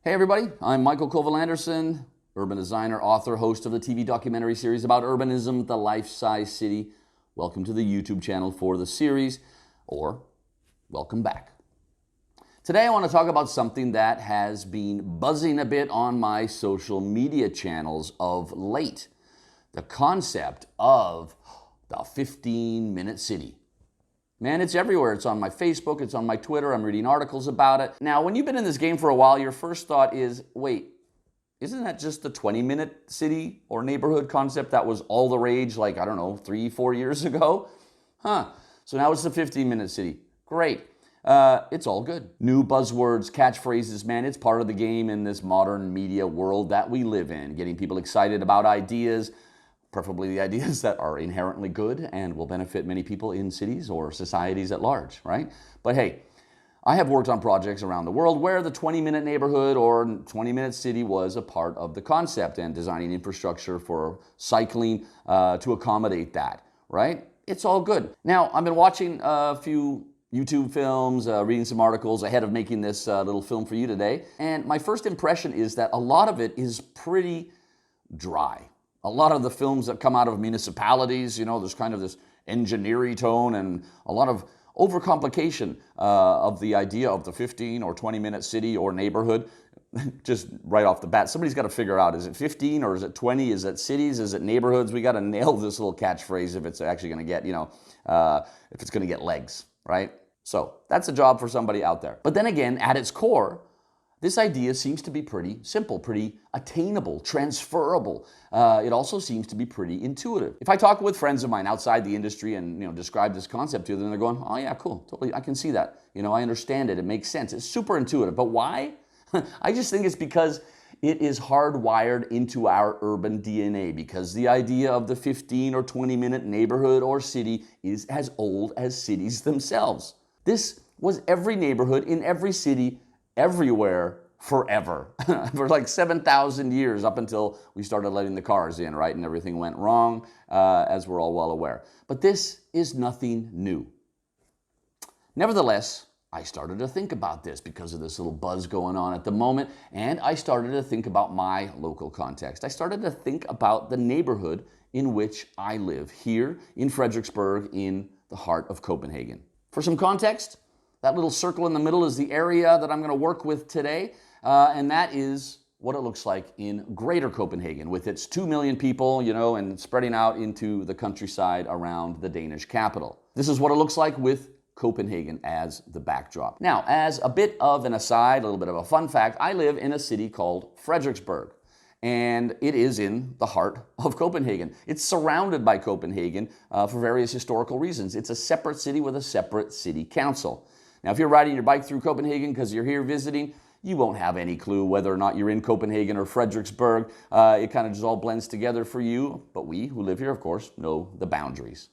Hey everybody, I'm Mikael, colville-andersen, urban designer, author, host of the TV documentary series about urbanism, The Life-Size City. Welcome to the YouTube channel for the series, or welcome back. Today I want to talk about something that has been buzzing a bit on my social media channels of late. The concept of the 15-minute city. Man, it's everywhere. It's on my Facebook, it's on my Twitter, I'm reading articles about it. Now, when you've been in this game for a while, your first thought is, wait, isn't that just the 20-minute city or neighborhood concept that was all the rage like, I don't know, 3-4 years ago? So now it's the 15-minute city. Great. It's all good. New buzzwords, catchphrases, man, it's part of the game in this modern media world that we live in. Getting people excited about ideas, preferably the ideas that are inherently good and will benefit many people in cities or societies at large, right? But hey, I have worked on projects around the world where the 20-minute neighborhood or 20-minute city was a part of the concept, and designing infrastructure for cycling to accommodate that, right? It's all good. Now, I've been watching a few YouTube films, reading some articles ahead of making this little film for you today, and my first impression is that a lot of it is pretty dry. A lot of the films that come out of municipalities, you know, there's kind of this engineering tone and a lot of overcomplication of the idea of the 15 or 20-minute city or neighborhood. Just right off the bat, somebody's got to figure out, is it 15 or is it 20? Is it cities? Is it neighborhoods? We got to nail this little catchphrase if it's actually going to get, if it's going to get legs, right? So that's a job for somebody out there. But then again, at its core, this idea seems to be pretty simple, pretty attainable, transferable. It also seems to be pretty intuitive. If I talk with friends of mine outside the industry and describe this concept to them, they're going, oh yeah, cool, totally, I can see that. I understand it, it makes sense. It's super intuitive. But why? I just think it's because it is hardwired into our urban DNA, because the idea of the 15 or 20-minute neighborhood or city is as old as cities themselves. This was every neighborhood in every city everywhere forever for like 7,000 years, up until we started letting the cars in, right? And everything went wrong, as we're all well aware. But this is nothing new. Nevertheless, I started to think about this because of this little buzz going on at the moment, and I started to think about my local context. I started to think about the neighborhood in which I live here in Frederiksberg, in the heart of Copenhagen. For some context, that little circle in the middle is the area that I'm going to work with today, and that is what it looks like in greater Copenhagen, with its 2 million people, and spreading out into the countryside around the Danish capital. This is what it looks like with Copenhagen as the backdrop. Now, as a bit of an aside, a little bit of a fun fact, I live in a city called Frederiksberg, and it is in the heart of Copenhagen. It's surrounded by Copenhagen for various historical reasons. It's a separate city with a separate city council. Now, if you're riding your bike through Copenhagen because you're here visiting, you won't have any clue whether or not you're in Copenhagen or Frederiksberg. It kind of just all blends together for you. But we who live here, of course, know the boundaries,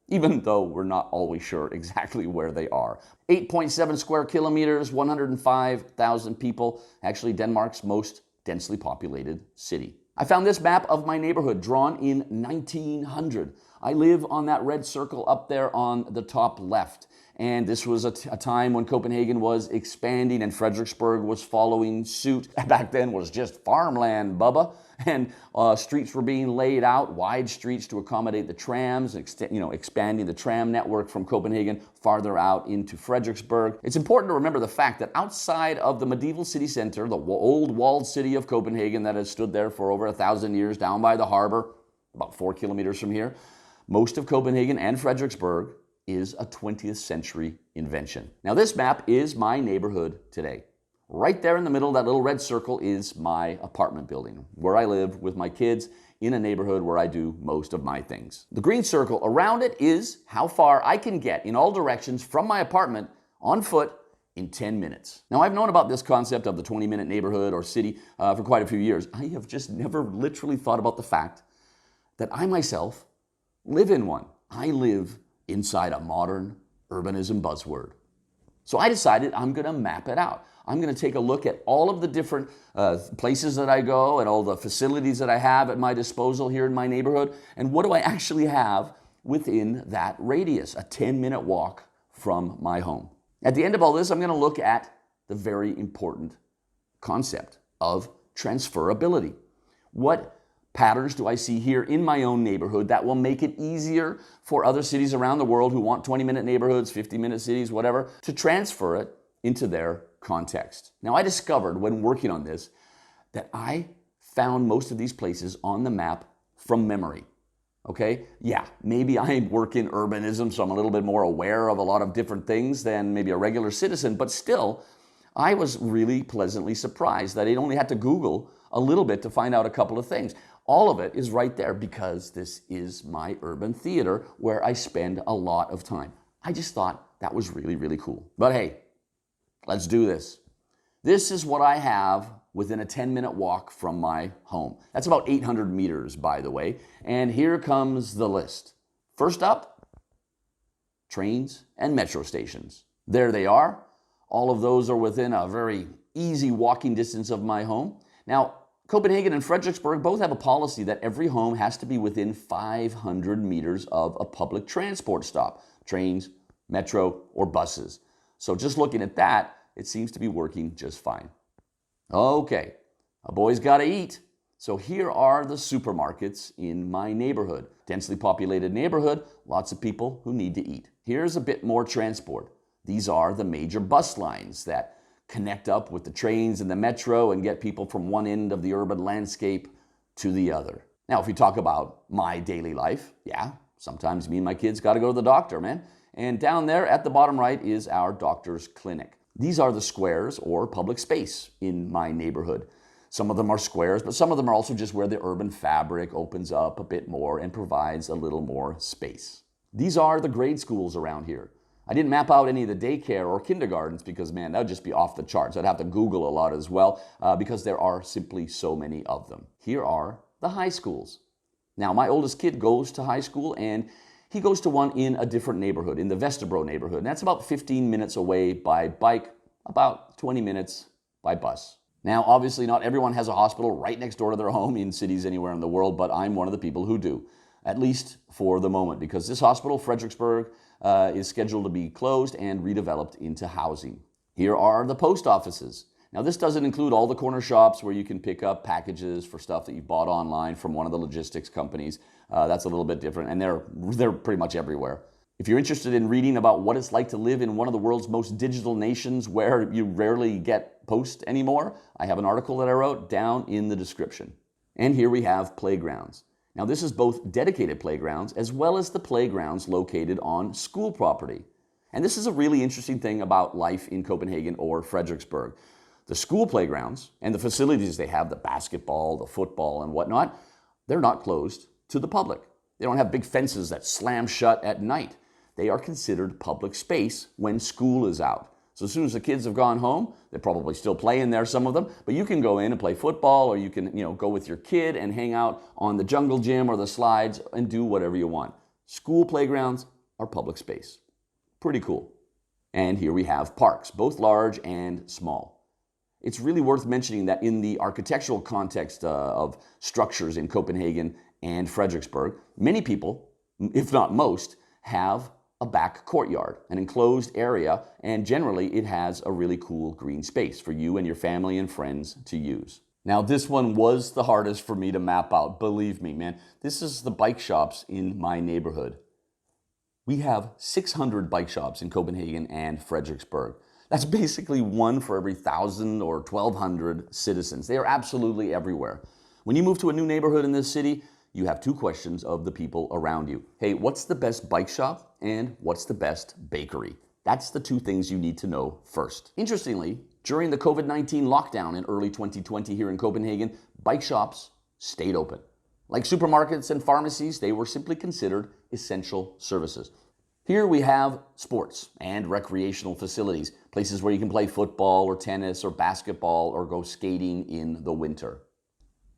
even though we're not always sure exactly where they are. 8.7 square kilometers, 105,000 people, actually Denmark's most densely populated city. I found this map of my neighborhood drawn in 1900. I live on that red circle up there on the top left. And this was a time when Copenhagen was expanding and Frederiksberg was following suit. Back then was just farmland, bubba. And streets were being laid out, wide streets to accommodate the trams, expanding the tram network from Copenhagen farther out into Frederiksberg. It's important to remember the fact that outside of the medieval city center, the old walled city of Copenhagen that has stood there for over 1,000 years down by the harbor, about 4 kilometers from here, most of Copenhagen and Frederiksberg is a 20th century invention. Now, this map is my neighborhood today. Right there in the middle, that little red circle is my apartment building, where I live with my kids in a neighborhood where I do most of my things. The green circle around it is how far I can get in all directions from my apartment on foot in 10 minutes. Now, I've known about this concept of the 20-minute neighborhood or city for quite a few years. I have just never literally thought about the fact that I myself live in one. I live inside a modern urbanism buzzword. So I decided I'm going to map it out. I'm going to take a look at all of the different places that I go and all the facilities that I have at my disposal here in my neighborhood, and what do I actually have within that radius, a 10-minute walk from my home. At the end of all this, I'm going to look at the very important concept of transferability. What patterns do I see here in my own neighborhood that will make it easier for other cities around the world who want 20-minute neighborhoods, 50-minute cities, whatever, to transfer it into their context? Now, I discovered when working on this that I found most of these places on the map from memory. Okay, yeah, maybe I work in urbanism, so I'm a little bit more aware of a lot of different things than maybe a regular citizen, but still, I was really pleasantly surprised that I only had to Google a little bit to find out a couple of things. All of it is right there because this is my urban theater where I spend a lot of time. I just thought that was really, really cool. But hey, let's do this. This is what I have within a 10-minute walk from my home. That's about 800 meters, by the way. And here comes the list. First up, trains and metro stations. There they are. All of those are within a very easy walking distance of my home. Now, Copenhagen and Frederiksberg both have a policy that every home has to be within 500 meters of a public transport stop, trains, metro, or buses. So just looking at that, it seems to be working just fine. Okay, a boy's got to eat. So here are the supermarkets in my neighborhood. Densely populated neighborhood, lots of people who need to eat. Here's a bit more transport. These are the major bus lines that connect up with the trains and the metro and get people from one end of the urban landscape to the other. Now, if you talk about my daily life, yeah, sometimes me and my kids got to go to the doctor, man. And down there at the bottom right is our doctor's clinic. These are the squares or public space in my neighborhood. Some of them are squares, but some of them are also just where the urban fabric opens up a bit more and provides a little more space. These are the grade schools around here. I didn't map out any of the daycare or kindergartens because, man, that would just be off the charts. I'd have to Google a lot as well because there are simply so many of them. Here are the high schools. Now, my oldest kid goes to high school and he goes to one in a different neighborhood, in the Vesterbro neighborhood. And that's about 15 minutes away by bike, about 20 minutes by bus. Now, obviously, not everyone has a hospital right next door to their home in cities anywhere in the world, but I'm one of the people who do, at least for the moment, because this hospital, Frederiksberg, is scheduled to be closed and redeveloped into housing. Here are the post offices. Now, this doesn't include all the corner shops where you can pick up packages for stuff that you bought online from one of the logistics companies. That's a little bit different, and they're pretty much everywhere. If you're interested in reading about what it's like to live in one of the world's most digital nations where you rarely get post anymore, I have an article that I wrote down in the description. And here we have playgrounds. Now, this is both dedicated playgrounds as well as the playgrounds located on school property. And this is a really interesting thing about life in Copenhagen or Frederiksberg. The school playgrounds and the facilities they have, the basketball, the football, and whatnot, they're not closed to the public. They don't have big fences that slam shut at night. They are considered public space when school is out. So as soon as the kids have gone home, they're probably still playing there, some of them, but you can go in and play football, or you can, go with your kid and hang out on the jungle gym or the slides and do whatever you want. School playgrounds are public space. Pretty cool. And here we have parks, both large and small. It's really worth mentioning that in the architectural context of structures in Copenhagen and Frederiksberg, many people, if not most, have a back courtyard, an enclosed area, and generally it has a really cool green space for you and your family and friends to use. Now, this one was the hardest for me to map out, believe me, man. This is the bike shops in my neighborhood. We have 600 bike shops in Copenhagen and Frederiksberg. That's basically one for every 1,000 or 1,200 citizens. They are absolutely everywhere. When you move to a new neighborhood in this city, you have two questions of the people around you. Hey, what's the best bike shop and what's the best bakery? That's the two things you need to know first. Interestingly, during the COVID-19 lockdown in early 2020 here in Copenhagen, bike shops stayed open. Like supermarkets and pharmacies, they were simply considered essential services. Here we have sports and recreational facilities, places where you can play football or tennis or basketball or go skating in the winter.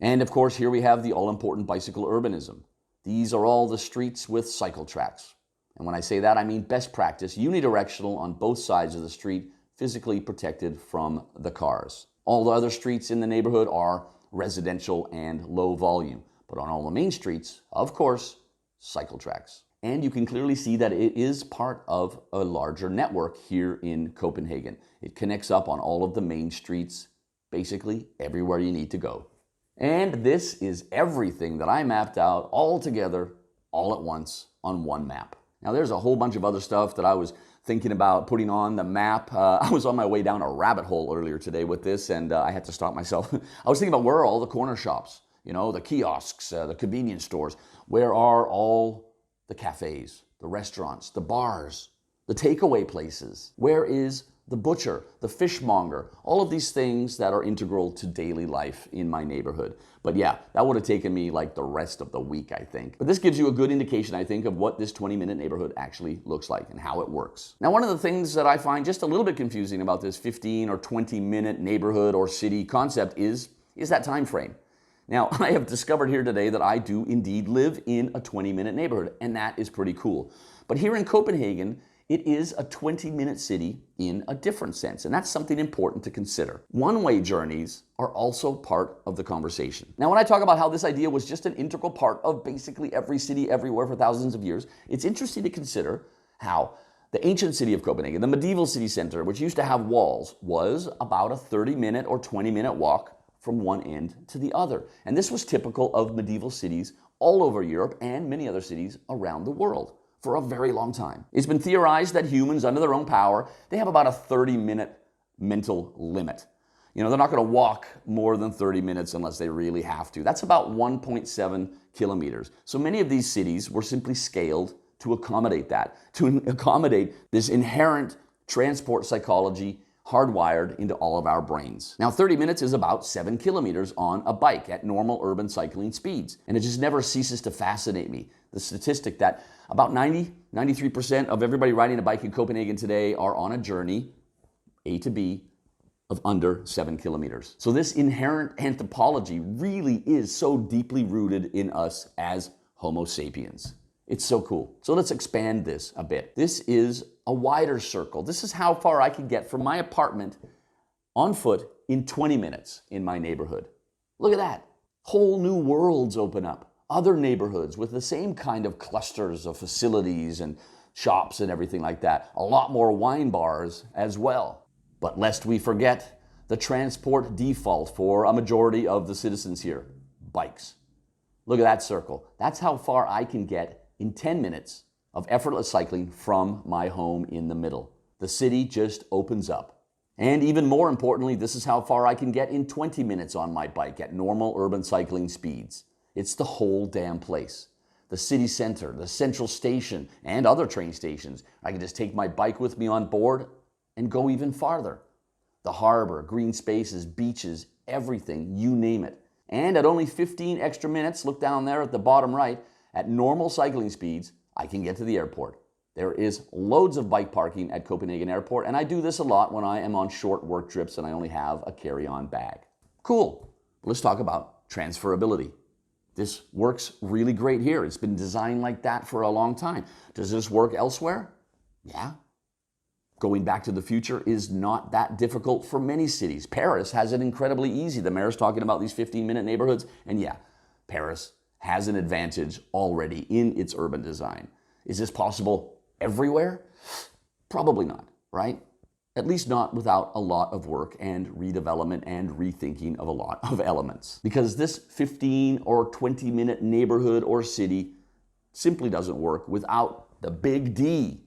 And of course, here we have the all-important bicycle urbanism. These are all the streets with cycle tracks. And when I say that, I mean best practice, unidirectional on both sides of the street, physically protected from the cars. All the other streets in the neighborhood are residential and low volume. But on all the main streets, of course, cycle tracks. And you can clearly see that it is part of a larger network here in Copenhagen. It connects up on all of the main streets basically everywhere you need to go. And this is everything that I mapped out all together, all at once on one map. Now there's a whole bunch of other stuff that I was thinking about putting on the map. I was on my way down a rabbit hole earlier today with this, and I had to stop myself. I was thinking about, where are all the corner shops? You know, the kiosks, the convenience stores. Where are all the cafes, the restaurants, the bars, the takeaway places? Where is the butcher, the fishmonger, all of these things that are integral to daily life in my neighborhood? But yeah, that would have taken me like the rest of the week, I think. But this gives you a good indication, I think, of what this 20-minute neighborhood actually looks like and how it works. Now, one of the things that I find just a little bit confusing about this 15 or 20-minute neighborhood or city concept is that time frame. Now, I have discovered here today that I do indeed live in a 20-minute neighborhood, and that is pretty cool. But here in Copenhagen, it is a 20-minute city in a different sense, and that's something important to consider. One-way journeys are also part of the conversation. Now, when I talk about how this idea was just an integral part of basically every city everywhere for thousands of years, it's interesting to consider how the ancient city of Copenhagen, the medieval city center, which used to have walls, was about a 30-minute or 20-minute walk from one end to the other. And this was typical of medieval cities all over Europe and many other cities around the world for a very long time. It's been theorized that humans, under their own power, they have about a 30-minute mental limit. You know, they're not going to walk more than 30 minutes unless they really have to. That's about 1.7 kilometers. So many of these cities were simply scaled to accommodate that, to accommodate this inherent transport psychology hardwired into all of our brains. Now, 30 minutes is about 7 kilometers on a bike at normal urban cycling speeds. And it just never ceases to fascinate me. The statistic that about 93% of everybody riding a bike in Copenhagen today are on a journey, A to B, of under 7 kilometers. So this inherent anthropology really is so deeply rooted in us as Homo sapiens. It's so cool. So let's expand this a bit. This is a wider circle. This is how far I can get from my apartment on foot in 20 minutes in my neighborhood. Look at that. Whole new worlds open up. Other neighborhoods with the same kind of clusters of facilities and shops and everything like that. A lot more wine bars as well. But lest we forget the transport default for a majority of the citizens here, bikes. Look at that circle. That's how far I can get in 10 minutes of effortless cycling from my home in the middle. The city just opens up. And even more importantly, this is how far I can get in 20 minutes on my bike at normal urban cycling speeds. It's the whole damn place. The city center, the central station, and other train stations. I can just take my bike with me on board and go even farther. The harbor, green spaces, beaches, everything, you name it. And at only 15 extra minutes, look down there at the bottom right, at normal cycling speeds, I can get to the airport. There is loads of bike parking at Copenhagen Airport, and I do this a lot when I am on short work trips and I only have a carry-on bag. Cool. Let's talk about transferability. This works really great here. It's been designed like that for a long time. Does this work elsewhere? Yeah. Going back to the future is not that difficult for many cities. Paris has it incredibly easy. The mayor's talking about these 15-minute neighborhoods, and yeah, Paris has an advantage already in its urban design. Is this possible everywhere? Probably not, right? At least not without a lot of work and redevelopment and rethinking of a lot of elements. Because this 15 or 20-minute neighborhood or city simply doesn't work without the big D,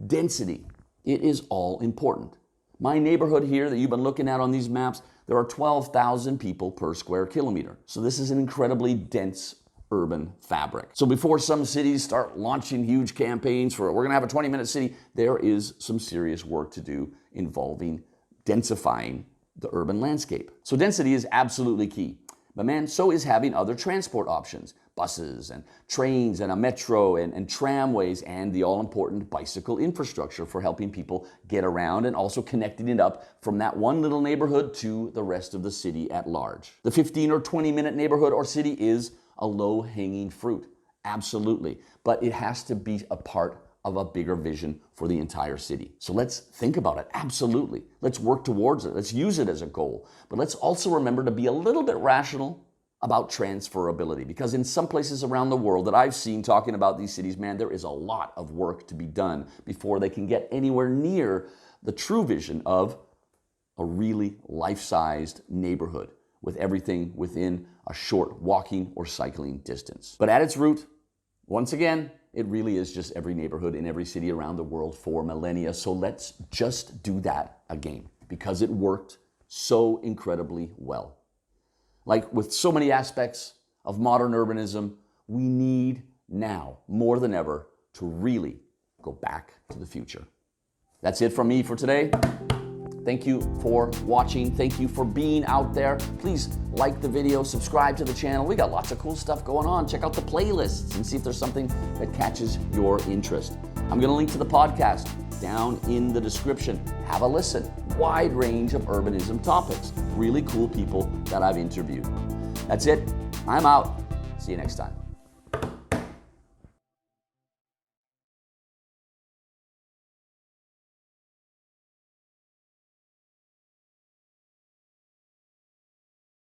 density. It is all important. My neighborhood here that you've been looking at on these maps, there are 12,000 people per square kilometer. So this is an incredibly dense urban fabric. So before some cities start launching huge campaigns for we're going to have a 20-minute city, there is some serious work to do involving densifying the urban landscape. So density is absolutely key. But man, so is having other transport options. Buses and trains and a metro and tramways and the all-important bicycle infrastructure for helping people get around and also connecting it up from that one little neighborhood to the rest of the city at large. The 15 or 20-minute neighborhood or city is a low-hanging fruit, absolutely. But it has to be a part of a bigger vision for the entire city. So let's think about it, absolutely. Let's work towards it. Let's use it as a goal. But let's also remember to be a little bit rational about transferability, because in some places around the world that I've seen talking about these cities, man, there is a lot of work to be done before they can get anywhere near the true vision of a really life-sized neighborhood with everything within a short walking or cycling distance. But at its root, once again, it really is just every neighborhood in every city around the world for millennia. So let's just do that again because it worked so incredibly well. Like with so many aspects of modern urbanism, we need now more than ever to really go back to the future. That's it from me for today. Thank you for watching. Thank you for being out there. Please like the video, subscribe to the channel. We got lots of cool stuff going on. Check out the playlists and see if there's something that catches your interest. I'm going to link to the podcast down in the description. Have a listen. Wide range of urbanism topics. Really cool people that I've interviewed. That's it. I'm out. See you next time.